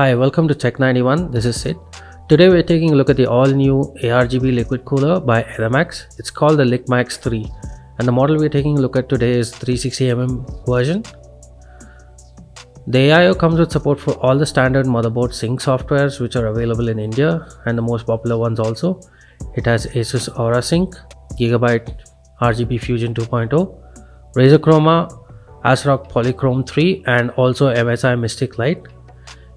Hi, welcome to Tech 91. This is Sid. Today we're taking a look at the all-new ARGB liquid cooler by Edamax. It's called the LickMax 3, and the model we're taking a look at today is 360mm version. The AIO comes with support for all the standard motherboard sync softwares which are available in India, and the most popular ones also. It has Asus Aura Sync, Gigabyte RGB Fusion 2.0, Razer Chroma, ASRock Polychrome 3, and also MSI Mystic Light.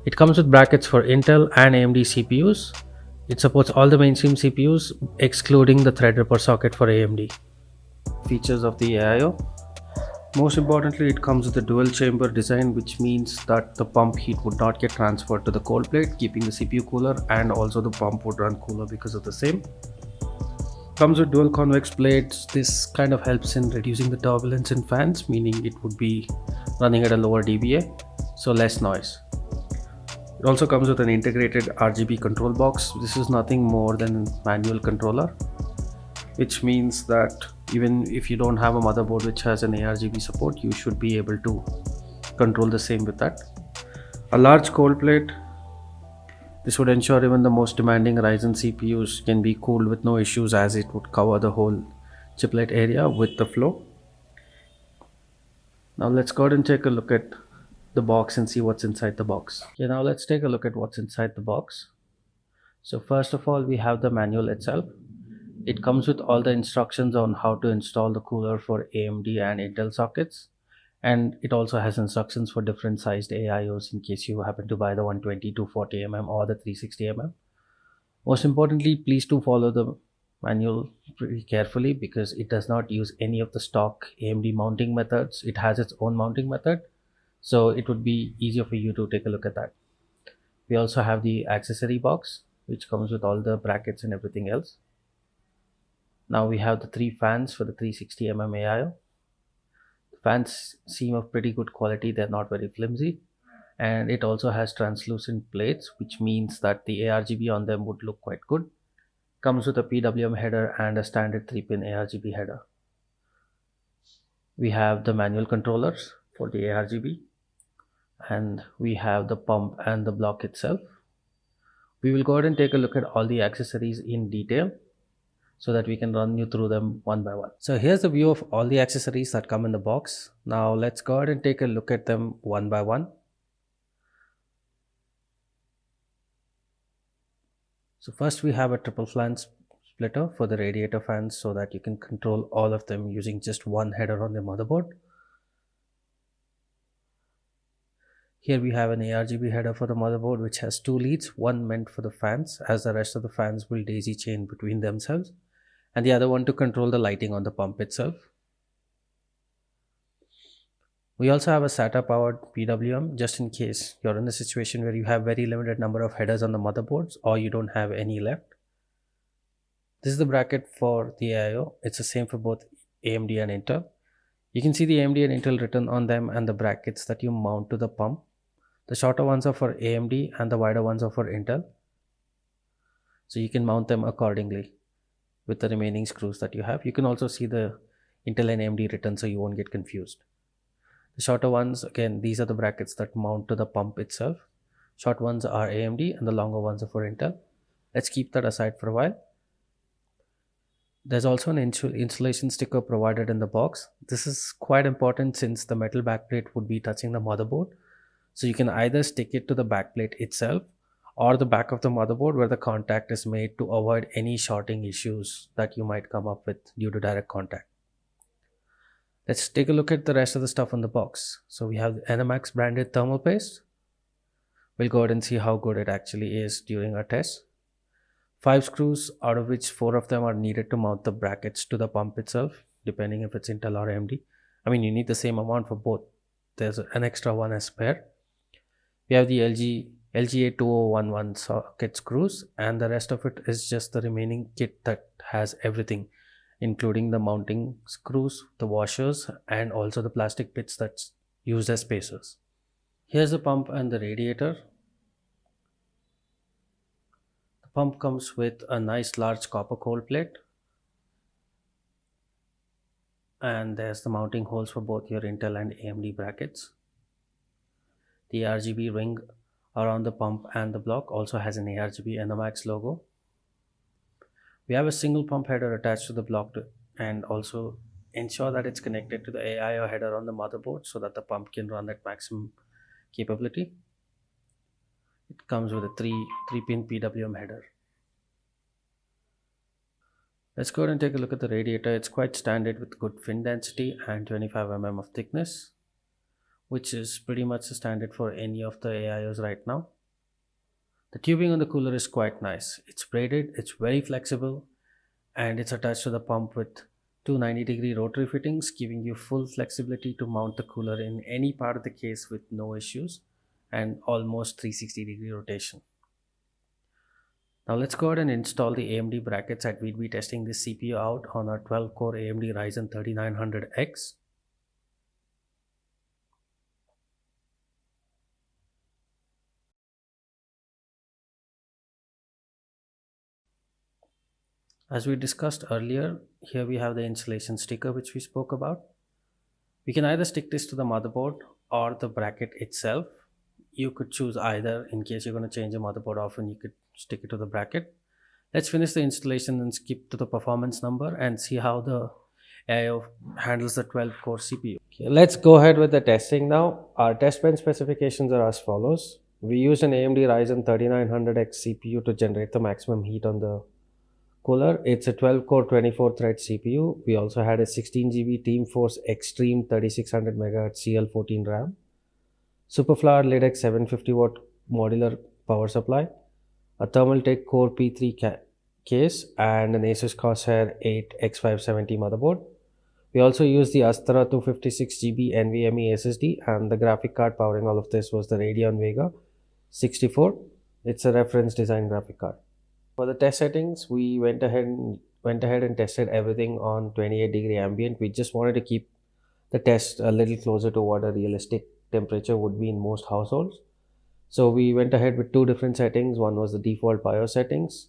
It comes with brackets for Intel and AMD CPUs. It supports all the mainstream CPUs excluding the Threadripper socket for AMD. Features of the AIO. Most importantly, it comes with a dual chamber design, which means that the pump heat would not get transferred to the cold plate, keeping the CPU cooler, and also the pump would run cooler because of the same. Comes with dual convex blades. This kind of helps in reducing the turbulence in fans, meaning it would be running at a lower dBA, so less noise. It also comes with an integrated RGB control box. This is nothing more than a manual controller, which means that even if you don't have a motherboard which has an ARGB support, you should be able to control the same with that. A large cold plate. This would ensure even the most demanding Ryzen CPUs can be cooled with no issues, as it would cover the whole chiplet area with the flow. Now let's go ahead and take a look at the box and see what's inside the box. Okay, now let's take a look at what's inside the box. So first of all, we have the manual itself. It comes with all the instructions on how to install the cooler for AMD and Intel sockets, and it also has instructions for different sized AIOs in case you happen to buy the 120 240mm or the 360mm. Most importantly, please do follow the manual pretty carefully because it does not use any of the stock AMD mounting methods. It has its own mounting method, so it would be easier for you to take a look at that. We also have the accessory box, which comes with all the brackets and everything else. Now we have the 3 fans for the 360mm AIO. The fans seem of pretty good quality, they're not very flimsy, and it also has translucent plates, which means that the ARGB on them would look quite good. Comes with a PWM header and a standard 3-pin ARGB header. We have the manual controllers for the ARGB, and we have the pump and the block itself. We will go ahead and take a look at all the accessories in detail so that we can run you through them one by one. So here's the view of all the accessories that come in the box. Now let's go ahead and take a look at them one by one. So first we have a triple flange splitter for the radiator fans so that you can control all of them using just one header on the motherboard. Here we have an ARGB header for the motherboard which has 2 leads, one meant for the fans, as the rest of the fans will daisy chain between themselves, and the other one to control the lighting on the pump itself. We also have a SATA powered PWM just in case you're in a situation where you have very limited number of headers on the motherboards or you don't have any left. This is the bracket for the AIO. It's the same for both AMD and Intel. You can see the AMD and Intel written on them and the brackets that you mount to the pump. The shorter ones are for AMD and the wider ones are for Intel. So you can mount them accordingly with the remaining screws that you have. You can also see the Intel and AMD written so you won't get confused. The shorter ones, again, these are the brackets that mount to the pump itself. Short ones are AMD and the longer ones are for Intel. Let's keep that aside for a while. There's also an insulation sticker provided in the box. This is quite important since the metal backplate would be touching the motherboard. So you can either stick it to the backplate itself or the back of the motherboard where the contact is made to avoid any shorting issues that you might come up with due to direct contact. Let's take a look at the rest of the stuff in the box. So we have the Edamax branded thermal paste. We'll go ahead and see how good it actually is during our test. 5 screws, out of which 4 of them are needed to mount the brackets to the pump itself, depending if it's Intel or AMD. I mean, you need the same amount for both. There's an extra one as spare. We have the LGA2011 socket screws, and the rest of it is just the remaining kit that has everything, including the mounting screws, the washers, and also the plastic bits that's used as spacers. Here's the pump and the radiator. The pump comes with a nice large copper cold plate, and there's the mounting holes for both your Intel and AMD brackets. The RGB ring around the pump and the block also has an ARGB NMAX logo. We have a single pump header attached to the block and also ensure that it's connected to the AIO header on the motherboard so that the pump can run at maximum capability. It comes with a three pin PWM header. Let's go ahead and take a look at the radiator. It's quite standard with good fin density and 25 mm of thickness, which is pretty much the standard for any of the AIOs right now. The tubing on the cooler is quite nice. It's braided, it's very flexible, and it's attached to the pump with two 90-degree rotary fittings, giving you full flexibility to mount the cooler in any part of the case with no issues and almost 360-degree rotation. Now let's go ahead and install the AMD brackets that we'll be testing this CPU out on our 12-core AMD Ryzen 3900X. As we discussed earlier, here we have the installation sticker which we spoke about. We can either stick this to the motherboard or the bracket itself. You could choose either. In case you're going to change the motherboard often, you could stick it to the bracket. Let's finish the installation and skip to the performance number and see how the AIO handles the 12-core CPU. Okay, let's go ahead with the testing now. Our test bench specifications are as follows. We used an AMD Ryzen 3900X CPU to generate the maximum heat on the cooler. It's a 12-core 24-thread CPU. We also had a 16GB TeamForce Extreme 3600 MHz CL14 RAM, Superflower LIDX 750 watt modular power supply, a Thermaltake Core P3 case, and an Asus Corsair 8 X570 motherboard. We also used the Astra 256GB NVMe SSD, and the graphic card powering all of this was the Radeon Vega 64. It's a reference design graphic card. For the test settings, we went ahead and tested everything on 28-degree ambient. We just wanted to keep the test a little closer to what a realistic temperature would be in most households. So we went ahead with two different settings. One was the default BIOS settings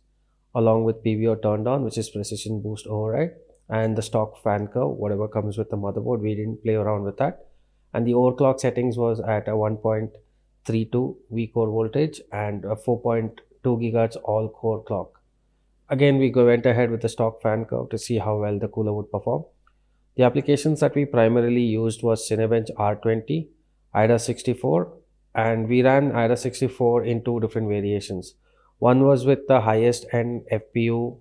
along with PVO turned on, which is precision boost override, and the stock fan curve, whatever comes with the motherboard. We didn't play around with that. And the overclock settings was at a 1.32 vCore voltage and a 4.2 GHz all core clock. Again, we went ahead with the stock fan curve to see how well the cooler would perform. The applications that we primarily used was Cinebench R20, AIDA64, and we ran AIDA64 in two different variations. One was with the highest end FPU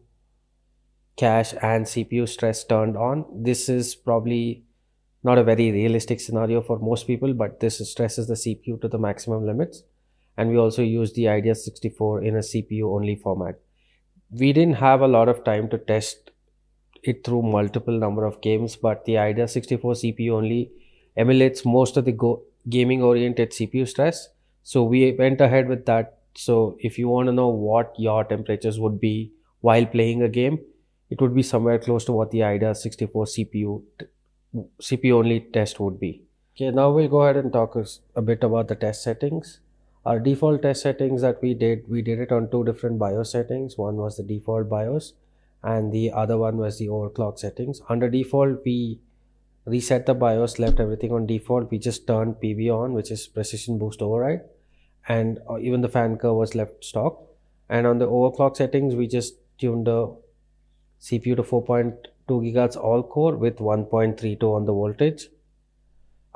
cache and CPU stress turned on. This is probably not a very realistic scenario for most people, but this stresses the CPU to the maximum limits. And we also used the IDEA 64 in a CPU only format. We didn't have a lot of time to test it through multiple number of games, but the IDEA 64 CPU only emulates most of the gaming oriented CPU stress. So we went ahead with that. So if you want to know what your temperatures would be while playing a game, it would be somewhere close to what the IDEA 64 CPU only test would be. Okay, now we'll go ahead and talk a bit about the test settings. Our default test settings that we did it on two different BIOS settings. One was the default BIOS and the other one was the overclock settings. Under default, we reset the BIOS, left everything on default. We just turned PV on, which is precision boost override, and even the fan curve was left stock. And on the overclock settings, we just tuned the CPU to 4.2 GHz all core with 1.32 on the voltage.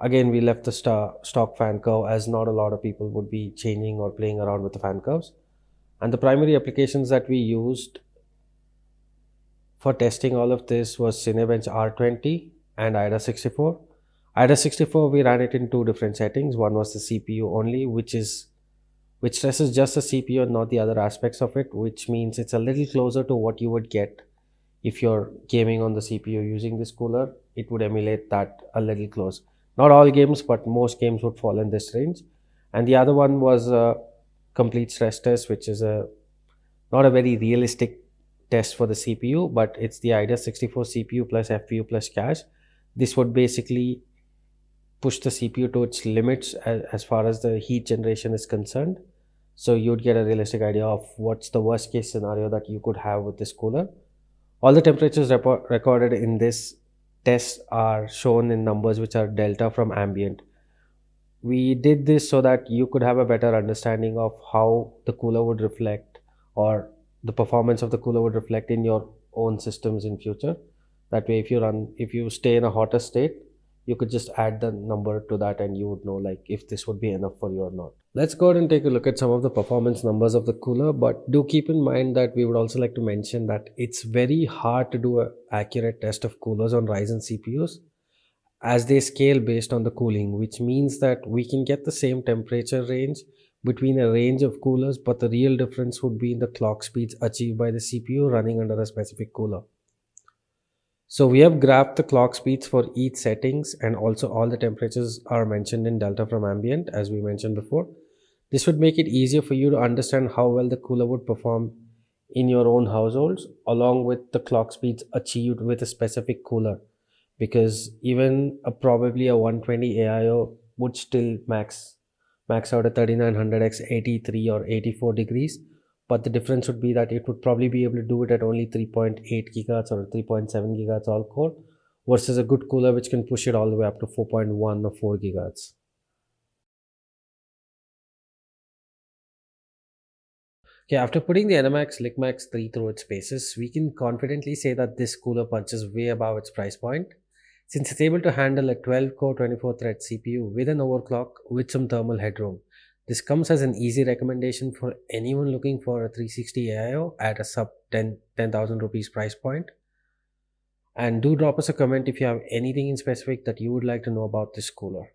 Again, we left the stock fan curve as not a lot of people would be changing or playing around with the fan curves. And the primary applications that we used for testing all of this was Cinebench R20 and AIDA64. AIDA64, we ran it in two different settings. One was the CPU only, which stresses just the CPU and not the other aspects of it, which means it's a little closer to what you would get if you're gaming on the CPU using this cooler. It would emulate that a little close. Not all games, but most games would fall in this range. And the other one was a complete stress test, which is not a very realistic test for the CPU, but it's the IDEA 64 CPU plus FPU plus cache. This would basically push the CPU to its limits as far as the heat generation is concerned. So you'd get a realistic idea of what's the worst case scenario that you could have with this cooler. All the temperatures recorded in this test are shown in numbers which are delta from ambient. We did this so that you could have a better understanding of how the cooler would reflect, or the performance of the cooler would reflect in your own systems in future. That way, if you stay in a hotter state, you could just add the number to that and you would know like if this would be enough for you or not. Let's go ahead and take a look at some of the performance numbers of the cooler, but do keep in mind that we would also like to mention that it's very hard to do an accurate test of coolers on Ryzen CPUs, as they scale based on the cooling, which means that we can get the same temperature range between a range of coolers, but the real difference would be in the clock speeds achieved by the CPU running under a specific cooler. So we have graphed the clock speeds for each settings, and also all the temperatures are mentioned in delta from ambient as we mentioned before. This would make it easier for you to understand how well the cooler would perform in your own households, along with the clock speeds achieved with a specific cooler, because even probably a 120 AIO would still max out at 3900x 83 or 84 degrees, but the difference would be that it would probably be able to do it at only 3.8 gigahertz or 3.7 gigahertz all core, versus a good cooler which can push it all the way up to 4.1 or 4 gigahertz. Okay, after putting the NMAX LickMax 3 through its paces, we can confidently say that this cooler punches way above its price point, since it's able to handle a 12-core 24-thread CPU with an overclock with some thermal headroom. This comes as an easy recommendation for anyone looking for a 360 AIO at a sub 10,000 rupees price point. And do drop us a comment if you have anything in specific that you would like to know about this cooler.